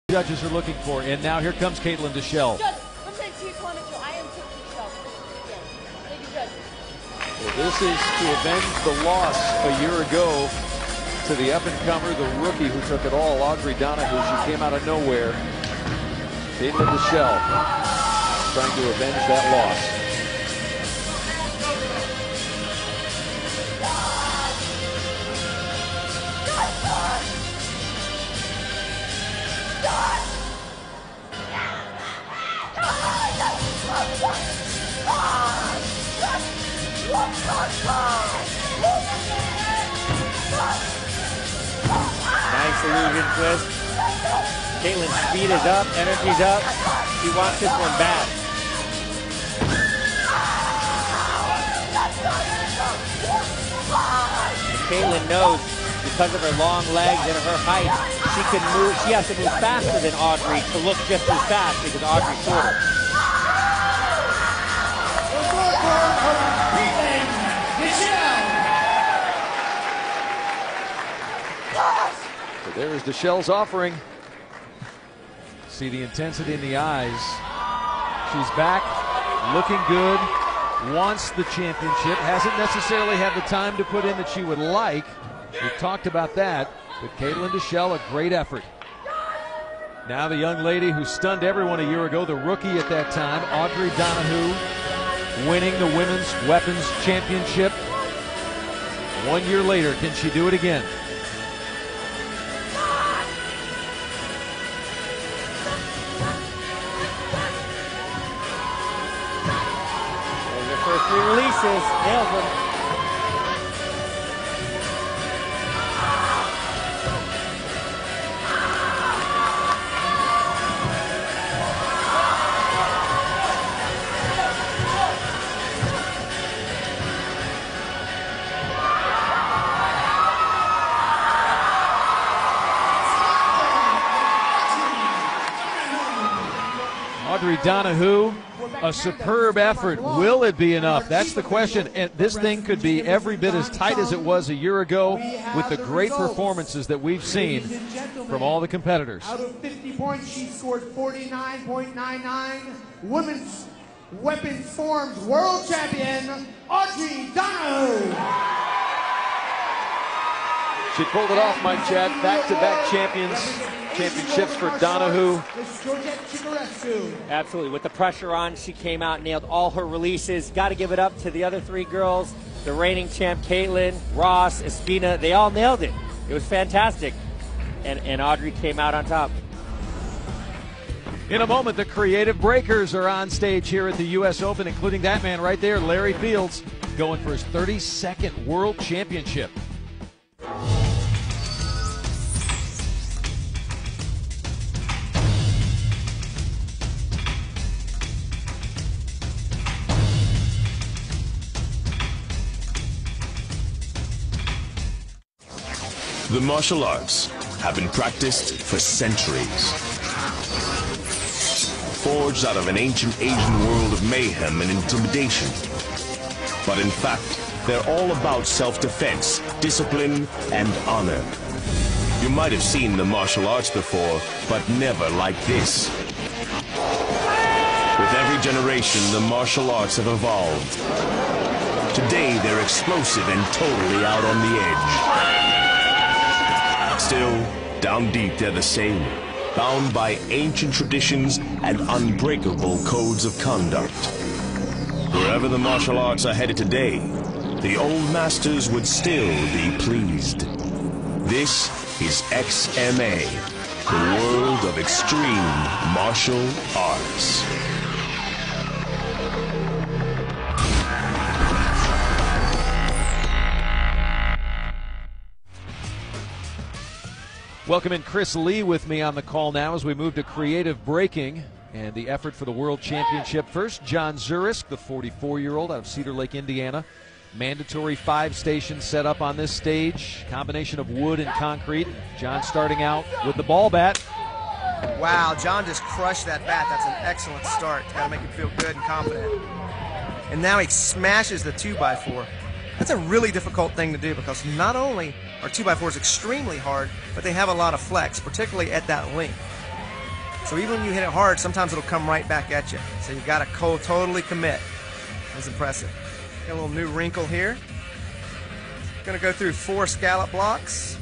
Judges are looking for. And now here comes Caitlin Deshelle. Well, this is to avenge the loss a year ago to the up-and-comer, the rookie who took it all, Audrey Donahue. She came out of nowhere. Caitlin Deshelle trying to avenge that loss. Nice illusion twist. Caitlin's speed is up, energy's up. She wants this one bad. And Caitlin knows because of her long legs and her height, she can move. She has to move faster than Audrey to look just as fast because Audrey's shorter. So there is Deshelle's offering. See the intensity in the eyes. She's back, looking good, wants the championship, hasn't necessarily had the time to put in that she would like. We've talked about that, but Caitlin Deshelle, a great effort. Now the young lady who stunned everyone a year ago, the rookie at that time, Audrey Donahue, winning the Women's Weapons Championship. 1 year later, can she do it again? First three releases, nails them. Audrey Donahue, a superb effort. Will it be enough? That's the question. And this thing could be every bit as tight as it was a year ago with the great performances that we've seen from all the competitors. Out of 50 points, she scored 49.99. Women's Weapons Forms World Champion, Audrey Donahue. She pulled it off, Mike Chad. Back-to-back championships for Donahue. Absolutely. With the pressure on, she came out, nailed all her releases. Got to give it up to the other three girls. The reigning champ, Caitlin, Ross, Espina, they all nailed it. It was fantastic. And Audrey came out on top. In a moment, the Creative Breakers are on stage here at the U.S. Open, including that man right there, Larry Fields, going for his 32nd World Championship. The martial arts have been practiced for centuries. Forged out of an ancient Asian world of mayhem and intimidation. But in fact, they're all about self-defense, discipline, and honor. You might have seen the martial arts before, but never like this. With every generation, the martial arts have evolved. Today, they're explosive and totally out on the edge. Still, down deep, they're the same, bound by ancient traditions and unbreakable codes of conduct. Wherever the martial arts are headed today, the old masters would still be pleased. This is XMA, the world of extreme martial arts. Welcome in Chris Lee with me on the call now as we move to creative breaking and the effort for the World Championship. First, John Zurisk, the 44-year-old out of Cedar Lake, Indiana. Mandatory 5 stations set up on this stage, combination of wood and concrete. John starting out with the ball bat. Wow, John just crushed that bat. That's an excellent start. Got to make him feel good and confident. And now he smashes the 2x4. That's a really difficult thing to do because not only are 2x4s extremely hard, but they have a lot of flex, particularly at that length. So even when you hit it hard, sometimes it'll come right back at you. So you've got to totally commit. That's impressive. Got a little new wrinkle here. Going to go through 4 scallop blocks,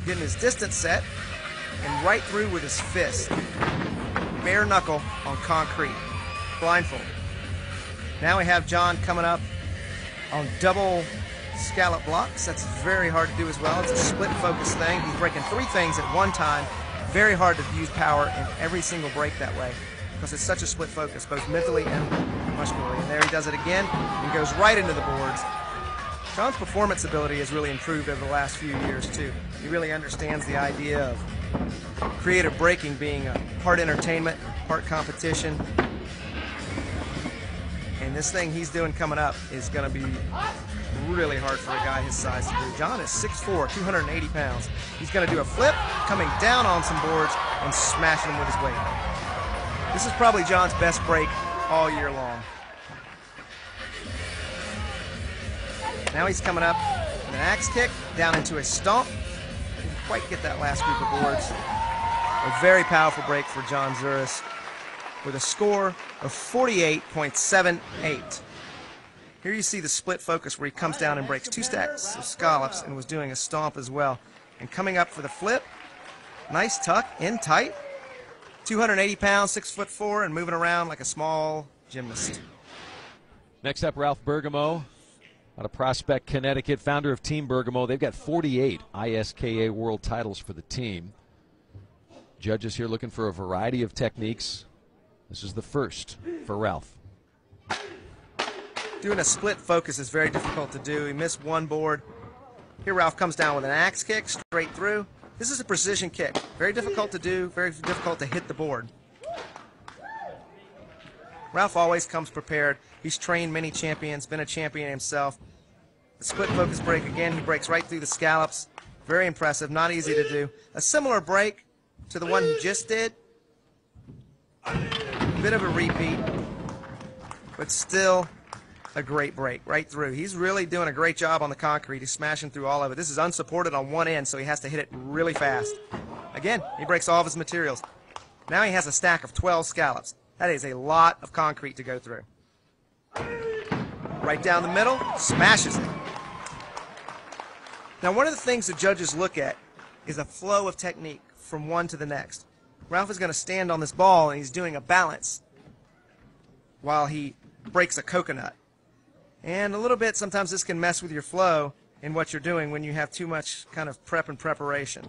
getting his distance set, and right through with his fist. Bare knuckle on concrete, blindfold. Now we have John coming up on double scallop blocks. That's very hard to do as well. It's a split focus thing. He's breaking 3 things at one time. Very hard to use power in every single break that way because it's such a split focus, both mentally and muscularly. And there he does it again and goes right into the boards. John's performance ability has really improved over the last few years too. He really understands the idea of creative breaking being a part entertainment, part competition. And this thing he's doing coming up is going to be really hard for a guy his size to do. John is 6'4", 280 pounds. He's going to do a flip, coming down on some boards and smashing them with his weight. This is probably John's best break all year long. Now he's coming up with an axe kick down into a stomp. Didn't quite get that last group of boards. A very powerful break for John Zuras with a score of 48.78. Here you see the split focus where he comes down and breaks 2 stacks of scallops and was doing a stomp as well. And coming up for the flip, nice tuck, in tight. 280 pounds, 6'4", and moving around like a small gymnast. Next up, Ralph Bergamo, out of Prospect, Connecticut, founder of Team Bergamo. They've got 48 ISKA world titles for the team. Judges here looking for a variety of techniques. This is the first for Ralph. Doing a split focus is very difficult to do. He missed 1 board. Here Ralph comes down with an axe kick straight through. This is a precision kick. Very difficult to do, very difficult to hit the board. Ralph always comes prepared. He's trained many champions, been a champion himself. The split focus break again, he breaks right through the scallops. Very impressive, not easy to do. A similar break to the one he just did. Bit of a repeat, but still a great break right through. He's really doing a great job on the concrete. He's smashing through all of it. This is unsupported on one end, so he has to hit it really fast. Again, he breaks all of his materials. Now he has a stack of 12 scallops. That is a lot of concrete to go through. Right down the middle, smashes it. Now, one of the things the judges look at is a flow of technique from one to the next. Ralph is going to stand on this ball, and he's doing a balance while he breaks a coconut. And a little bit, sometimes this can mess with your flow in what you're doing when you have too much kind of prep and preparation.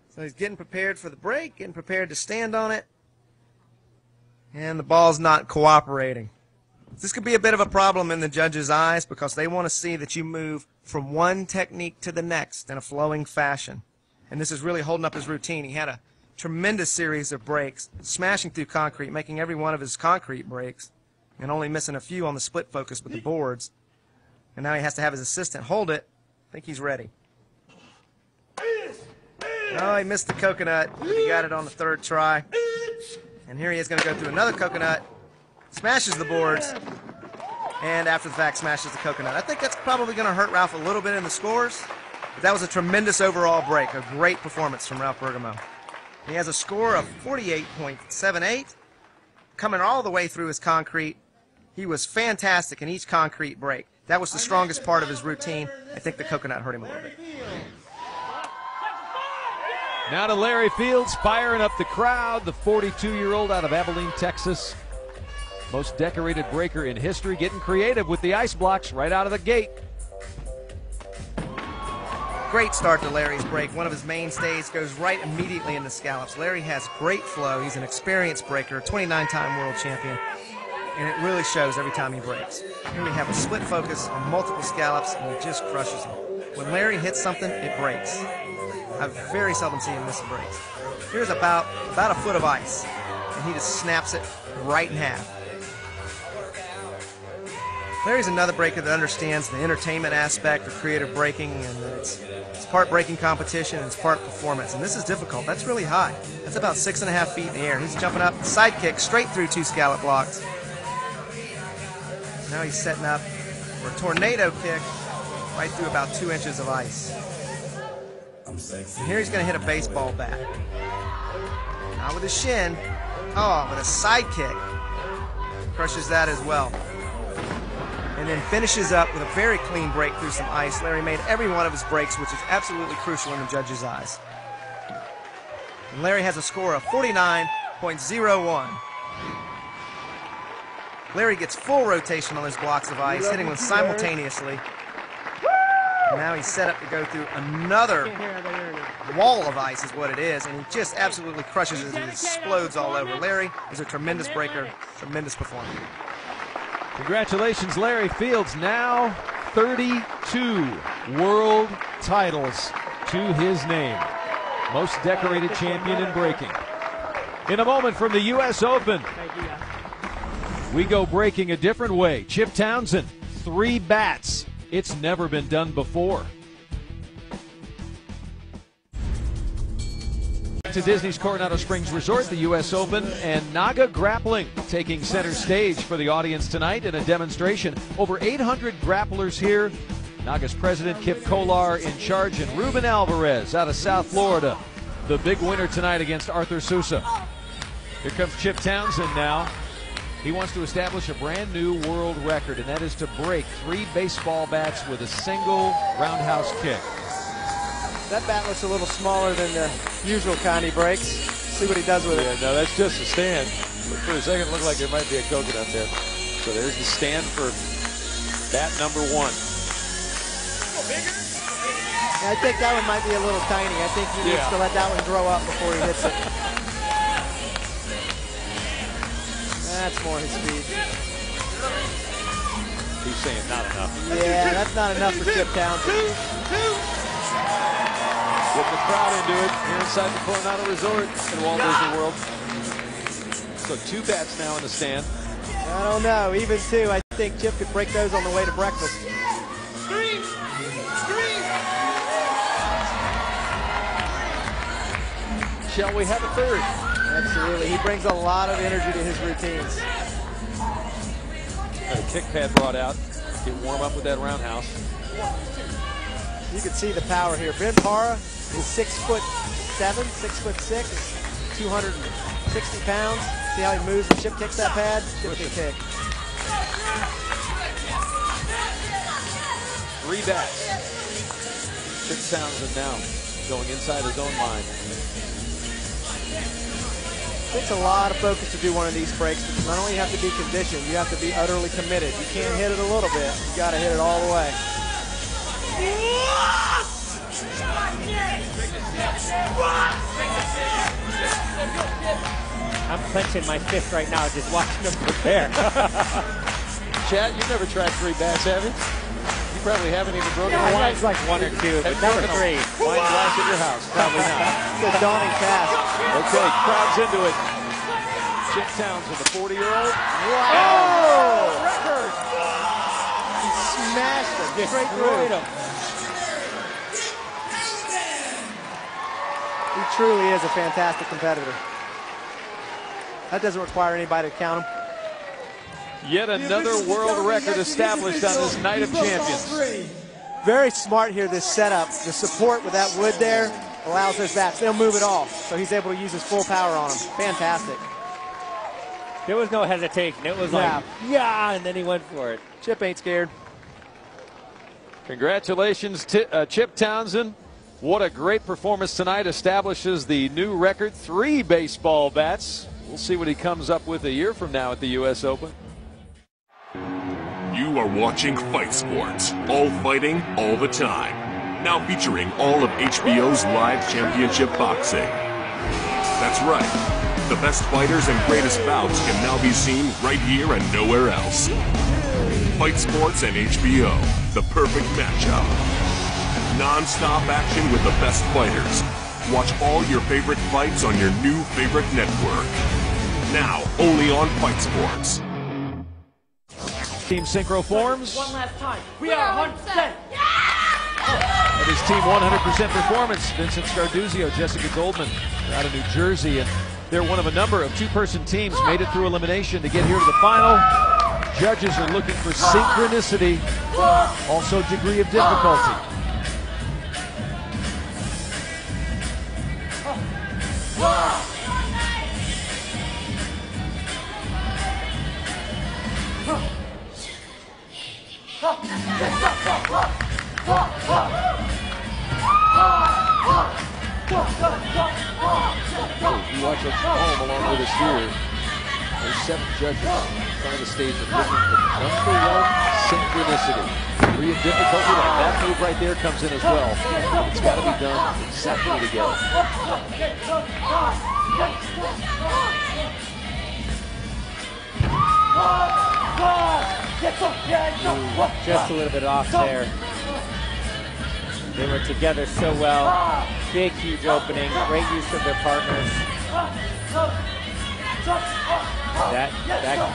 So he's getting prepared for the break, getting prepared to stand on it. And the ball's not cooperating. This could be a bit of a problem in the judges' eyes because they want to see that you move from one technique to the next in a flowing fashion. And this is really holding up his routine. He had a tremendous series of breaks, smashing through concrete, making every one of his concrete breaks, and only missing a few on the split focus with the boards. And now he has to have his assistant hold it. I think he's ready. Oh, he missed the coconut, but he got it on the 3rd try. And here he is going to go through another coconut, smashes the boards, and after the fact smashes the coconut. I think that's probably going to hurt Ralph a little bit in the scores, but that was a tremendous overall break, a great performance from Ralph Bergamo. He has a score of 48.78, coming all the way through his concrete. He was fantastic in each concrete break. That was the strongest part of his routine. I think the coconut hurt him a little bit. Now to Larry Fields, firing up the crowd, the 42-year-old out of Abilene, Texas. Most decorated breaker in history, getting creative with the ice blocks right out of the gate. Great start to Larry's break. One of his mainstays goes right immediately into scallops. Larry has great flow. He's an experienced breaker, 29-time world champion, and it really shows every time he breaks. Here we have a split focus on multiple scallops, and he just crushes them. When Larry hits something, it breaks. I very seldom see him miss a break. Here's about a foot of ice, and he just snaps it right in half. Larry's another breaker that understands the entertainment aspect of creative breaking, and it's part breaking competition and it's part performance. And this is difficult. That's really high. That's about 6.5 feet in the air. He's jumping up, side kick, straight through 2 scallop blocks. Now he's setting up for a tornado kick right through about 2 inches of ice. And here he's going to hit a baseball bat. Not with his shin. Oh, with a side kick. Crushes that as well. And then finishes up with a very clean break through some ice. Larry made every one of his breaks, which is absolutely crucial in the judges' eyes. And Larry has a score of 49.01. Larry gets full rotation on those blocks of ice, hitting them simultaneously. And now he's set up to go through another wall of ice is what it is, and he just absolutely crushes it and explodes all over. Larry is a tremendous breaker, tremendous performer. Congratulations, Larry Fields. Now 32 world titles to his name. Most decorated champion in breaking. In a moment from the U.S. Open, we go breaking a different way. Chip Townsend, 3 bats. It's never been done before. To Disney's Coronado Springs Resort, the U.S. Open, and Naga Grappling taking center stage for the audience tonight in a demonstration. Over 800 grapplers here. Naga's president, Kip Kolar, in charge, and Ruben Alvarez out of South Florida, the big winner tonight against Arthur Sousa. Here comes Chip Townsend now. He wants to establish a brand new world record, and that is to break 3 baseball bats with a single roundhouse kick. That bat looks a little smaller than the usual kind he breaks. See what he does with it. Yeah, no, that's just a stand. For a second, it looked like there might be a coconut there. So there's the stand for bat number 1. I think that one might be a little tiny. I think he needs to let that one grow up before he hits it. That's more his speed. He's saying not enough. Yeah, that's not enough for Chip Townsend. Get the crowd into it here inside the Coronado Resort in Walt Disney World. So 2 bats now in the stand. I don't know, even 2. I think Chip could break those on the way to breakfast. Shall we have a 3rd? Absolutely. He brings a lot of energy to his routines. Got a kick pad brought out. Get warm up with that roundhouse. You can see the power here. Ben Parra is 6'7", 6'6", 260 pounds. See how he moves when Chip kicks that pad? Chip can kick. 3 bats. Chip Townsend now going inside his own mind. It takes a lot of focus to do one of these breaks, because not only you have to be conditioned, you have to be utterly committed. You can't hit it a little bit. You got to hit it all the way. I'm clenching my fist right now just watching him prepare. Chad, you've never tried 3 bats, have you? You probably haven't even broken a wine. It's like 1 or 2, but never 3. Wine glass at your house? Probably not. It's a daunting task. Okay, crowd's into it. Chip Townsend, the 40-year-old. Wow! Oh! Record! He smashed it straight through. He truly is a fantastic competitor. That doesn't require anybody to count him. Yet another world record established on this night of champions. Very smart here, this setup. The support with that wood there allows those bats. They'll move it all, so he's able to use his full power on them. Fantastic. There was no hesitation. It was like, yeah, and then he went for it. Chip ain't scared. Congratulations, Chip Townsend. What a great performance tonight. Establishes the new record, 3 baseball bats. We'll see what he comes up with a year from now at the U.S. Open. You are watching Fight Sports, all fighting, all the time. Now featuring all of HBO's live championship boxing. That's right. The best fighters and greatest bouts can now be seen right here and nowhere else. Fight Sports and HBO, the perfect matchup. Non-stop action with the best fighters. Watch all your favorite fights on your new favorite network. Now, only on Fight Sports. Team synchro forms. One last time. We are 100%. It is Team 100% performance. Vincent Scarduzio, Jessica Goldman out of New Jersey, and they're one of a number of 2-person teams made it through elimination to get here to the final. Judges are looking for synchronicity, also degree of difficulty. If you watch us home along with us here, there's 7 judges in front of the stage and looking for #1 synchronicity. Degree of difficulty, like that move right there comes in as well. It's got to be done exactly together. Just a little bit off there. They were together so well. Big, huge opening. Great use of their partners. That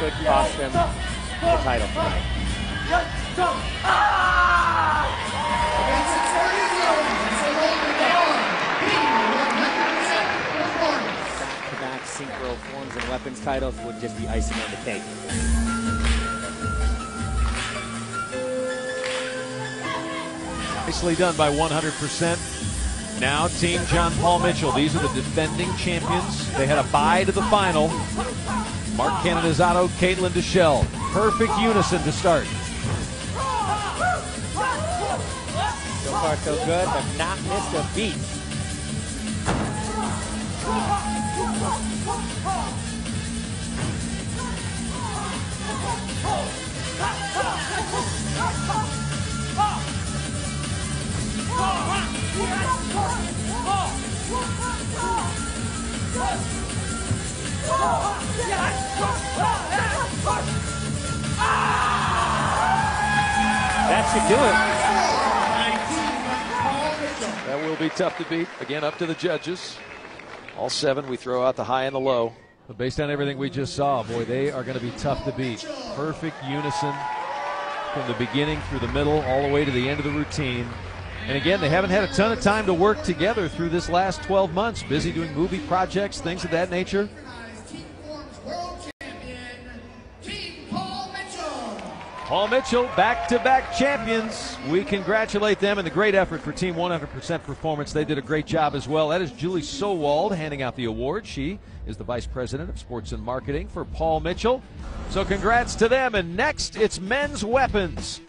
could cost them the title tonight. Back-to-back synchro forms and weapons titles would just be icing on the cake. Nicely done by 100%. Now, Team John Paul Mitchell. These are the defending champions. They had a bye to the final. Mark Canonizato, Caitlin Deschelle. Perfect unison to start. So far, so good. Have not missed a beat. That should do it. That will be tough to beat. Again, up to the judges. All 7, we throw out the high and the low. But based on everything we just saw, boy, they are going to be tough to beat. Perfect unison from the beginning through the middle, all the way to the end of the routine. And again, they haven't had a ton of time to work together through this last 12 months. Busy doing movie projects, things of that nature. Paul Mitchell, back-to-back champions. We congratulate them and the great effort for Team 100% Performance. They did a great job as well. That is Julie Sowald handing out the award. She is the Vice President of Sports and Marketing for Paul Mitchell. So congrats to them. And next, it's men's weapons.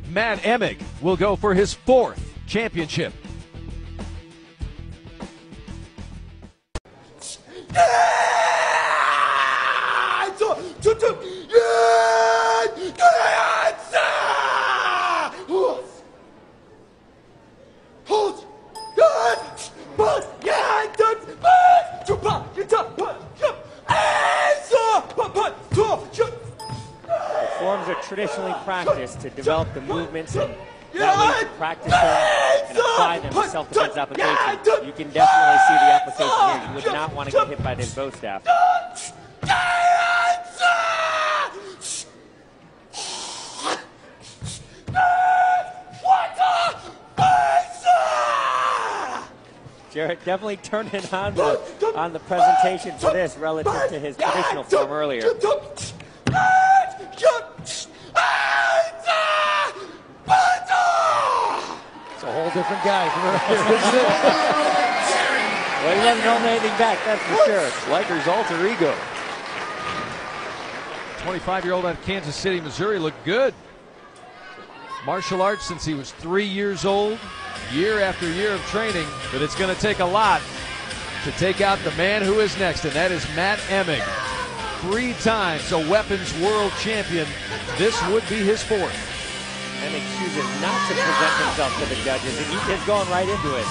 Matt Emig will go for his 4th championship. Forms are traditionally practiced to develop the movements and that way to practice them and apply them to self-defense applications. You can definitely see the application here. You would not want to get hit by this bow staff. Jarrett definitely turning on the presentation for this relative to his traditional form earlier. It's a whole different guy from earlier, isn't it? Well, he wasn't holding anything back, that's for sure. Liker's alter ego. 25-year-old out of Kansas City, Missouri, looked good. Martial arts since he was 3 years old, year after year of training, but it's going to take a lot to take out the man who is next, and that is Matt Emig. 3 times a weapons world champion. This would be his 4th. Emig chooses not to present himself to the judges, and he's just going right into it.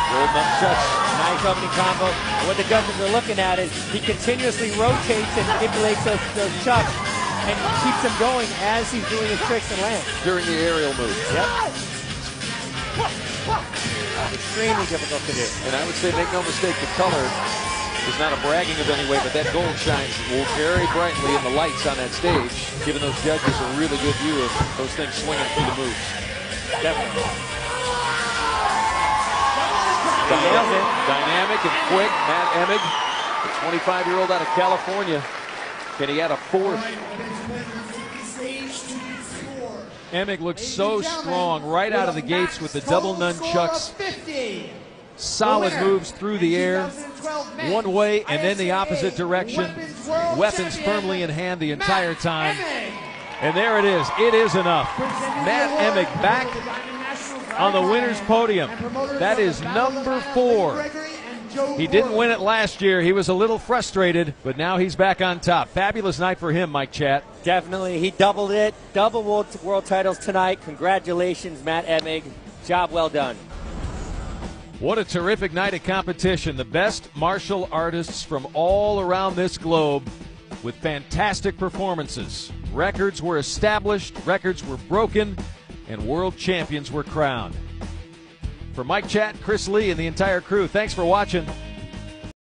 Gold nunchucks. Nice opening combo. And what the judges are looking at is he continuously rotates and manipulates those chucks and keeps them going as he's doing his tricks and lands. During the aerial move. Yep. Extremely difficult to do. And I would say, make no mistake, the color is not a bragging of any way, but that gold shines very brightly in the lights on that stage, giving those judges a really good view of those things swinging through the moves. Definitely. Dynamic and quick, Matt Emig, the 25-year-old out of California. Can he add a 4th? Emig looks so strong right out of the gates with the double nunchucks. Solid moves through the air, one way and then the opposite direction. Weapons firmly in hand the entire time. And there it is. It is enough. Matt Emig back on the winner's podium. That is number 4. He didn't win it last year. He was a little frustrated, but now he's back on top. Fabulous night for him, Mike Chat. Definitely. He doubled it. Double world titles tonight. Congratulations, Matt Emig. Job well done. What a terrific night of competition. The best martial artists from all around this globe with fantastic performances. Records were established, records were broken, and world champions were crowned. For Mike Chat, Chris Lee, and the entire crew, thanks for watching.